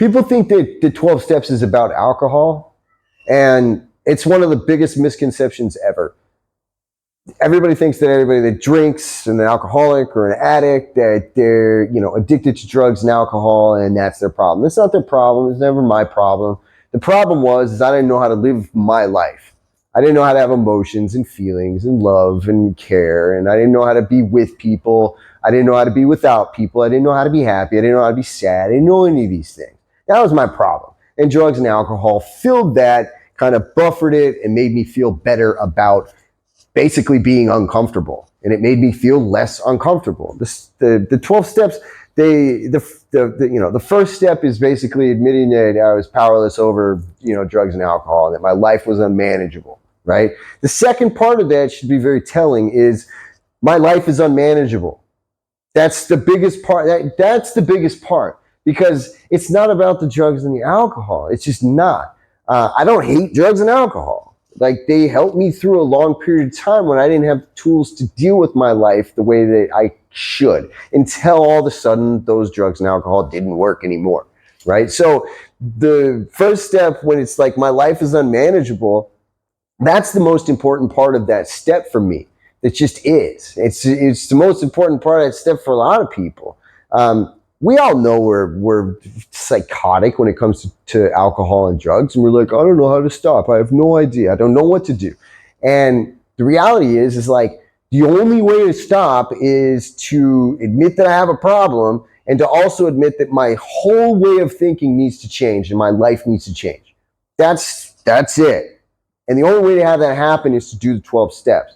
People think that the 12 steps is about alcohol, and it's one of the biggest misconceptions ever. Everybody thinks that everybody that drinks and an alcoholic or an addict, that they're, addicted to drugs and alcohol, and that's their problem. It's not their problem. It's never my problem. The problem is I didn't know how to live my life. I didn't know how to have emotions and feelings and love and care, and I didn't know how to be with people. I didn't know how to be without people. I didn't know how to be happy. I didn't know how to be sad. I didn't know any of these things. That was my problem. And drugs and alcohol filled that, kind of buffered it, and made me feel better about basically being uncomfortable. And it made me feel less uncomfortable. The 12 steps, the first step is basically admitting that I was powerless over, drugs and alcohol, and that my life was unmanageable, right? The second part of that should be very telling is my life is unmanageable. That's the biggest part. That's the biggest part, because it's not about the drugs and the alcohol. It's just not. I don't hate drugs and alcohol. Like, they helped me through a long period of time when I didn't have tools to deal with my life the way that I should, until all of a sudden those drugs and alcohol didn't work anymore, right? So the first step, when it's like my life is unmanageable, that's the most important part of that step for me. It just is. It's the most important part of that step for a lot of people. We all know we're psychotic when it comes to alcohol and drugs, and we're like, I don't know how to stop. I have no idea. I don't know what to do. And the reality is like, the only way to stop is to admit that I have a problem, and to also admit that my whole way of thinking needs to change and my life needs to change. That's it. And the only way to have that happen is to do the 12 steps.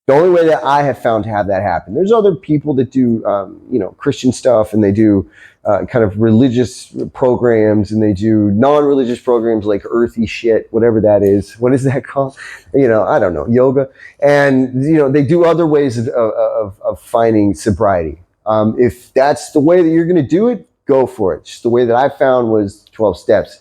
The only way that I have found to have that happen. There's other people that do, Christian stuff, and they do kind of religious programs, and they do non-religious programs like earthy shit, whatever that is. What is that called? I don't know, yoga. And, they do other ways of finding sobriety. If that's the way that you're going to do it, go for it. Just the way that I found was 12 steps.